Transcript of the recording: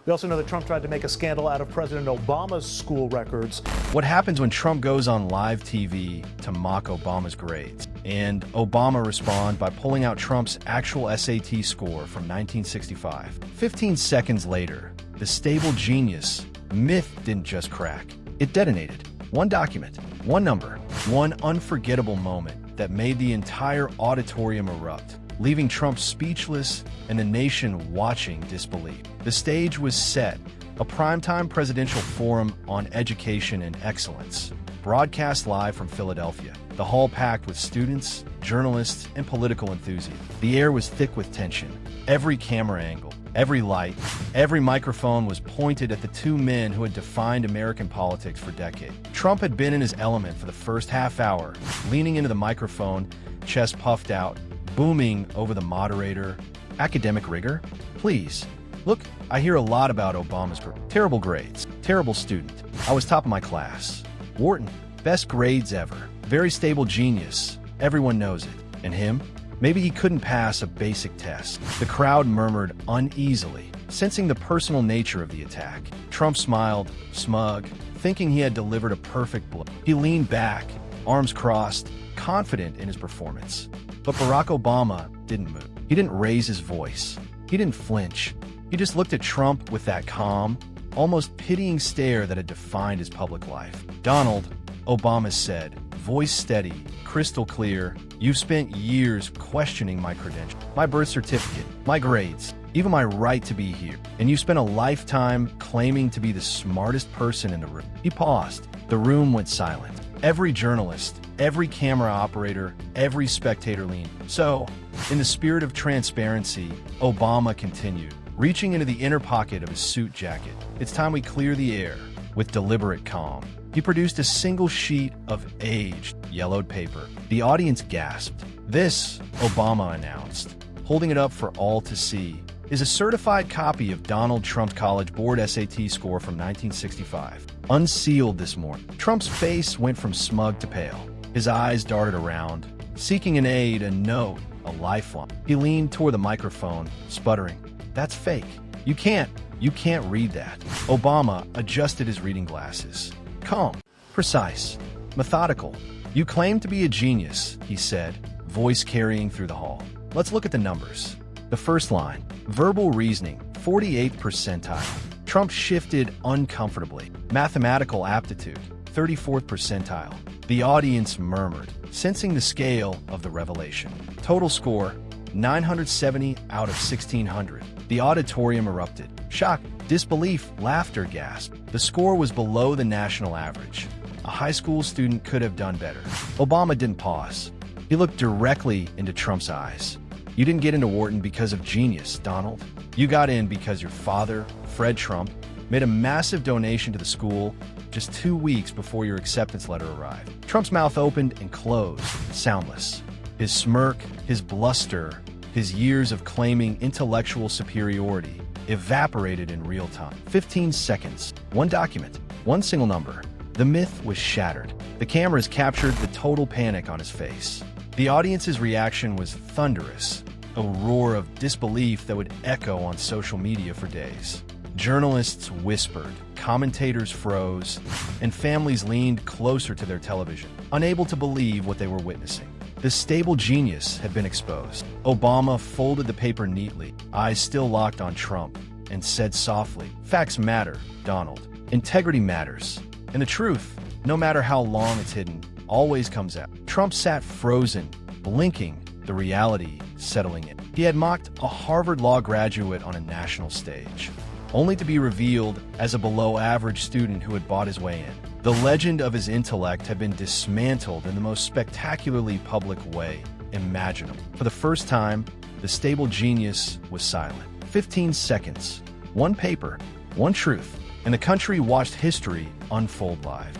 We also know that Trump tried to make a scandal out of President Obama's school records. What happens when Trump goes on live TV to mock Obama's grades? And Obama responds by pulling out Trump's actual SAT score from 1965. 15 seconds later, the stable genius myth didn't just crack. It detonated. One document, one number, one unforgettable moment that made the entire auditorium erupt, leaving Trump speechless and the nation watching disbelief. The stage was set, a primetime presidential forum on education and excellence, broadcast live from Philadelphia. The hall packed with students, journalists, and political enthusiasts. The air was thick with tension. Every camera angle, every light, every microphone was pointed at the two men who had defined American politics for decades. Trump had been in his element for the first half hour, leaning into the microphone, chest puffed out, booming over the moderator. Academic rigor? Please. Look, I hear a lot about Obama's terrible grades, terrible student. I was top of my class. Wharton, best grades ever. Very stable genius. Everyone knows it. And him? Maybe he couldn't pass a basic test. The crowd murmured uneasily, sensing the personal nature of the attack. Trump smiled, smug, thinking he had delivered a perfect blow. He leaned back, arms crossed, confident in his performance. But Barack Obama didn't move. He didn't raise his voice. He didn't flinch. He just looked at Trump with that calm, almost pitying stare that had defined his public life. "Donald," Obama said, voice steady, crystal clear, "you've spent years questioning my credentials, my birth certificate, my grades, even my right to be here. And you spent a lifetime claiming to be the smartest person in the room." He paused. The room went silent. Every journalist, every camera operator, every spectator leaned. "So, in the spirit of transparency," Obama continued, reaching into the inner pocket of his suit jacket, "it's time we clear the air." With deliberate calm, he produced a single sheet of aged, yellowed paper. The audience gasped. "This," Obama announced, holding it up for all to see, "is a certified copy of Donald Trump's College Board SAT score from 1965. Unsealed this morning." Trump's face went from smug to pale. His eyes darted around, seeking an aid, a note, a lifeline. He leaned toward the microphone, sputtering, "That's fake. You can't read that." Obama adjusted his reading glasses. Calm, precise, methodical. "You claim to be a genius," he said, voice carrying through the hall. "Let's look at the numbers." The first line, verbal reasoning, 48th percentile. Trump shifted uncomfortably. Mathematical aptitude, 34th percentile. The audience murmured, sensing the scale of the revelation. Total score, 970 out of 1,600. The auditorium erupted. Shock, disbelief, laughter, gasp. The score was below the national average. A high school student could have done better. Obama didn't pause. He looked directly into Trump's eyes. "You didn't get into Wharton because of genius, Donald. You got in because your father, Fred Trump, made a massive donation to the school just 2 weeks before your acceptance letter arrived." Trump's mouth opened and closed, soundless. His smirk, his bluster, his years of claiming intellectual superiority evaporated in real time. 15 seconds, one document, one single number. The myth was shattered. The cameras captured the total panic on his face. The audience's reaction was thunderous, a roar of disbelief that would echo on social media for days. Journalists whispered, commentators froze, and families leaned closer to their television, unable to believe what they were witnessing. The stable genius had been exposed. Obama folded the paper neatly, eyes still locked on Trump, and said softly, "Facts matter, Donald. Integrity matters. And the truth, no matter how long it's hidden, always comes out." Trump sat frozen, blinking, the reality settling in. He had mocked a Harvard Law graduate on a national stage, only to be revealed as a below-average student who had bought his way in. The legend of his intellect had been dismantled in the most spectacularly public way imaginable. For the first time, the stable genius was silent. 15 seconds, one paper, one truth, and the country watched history unfold live.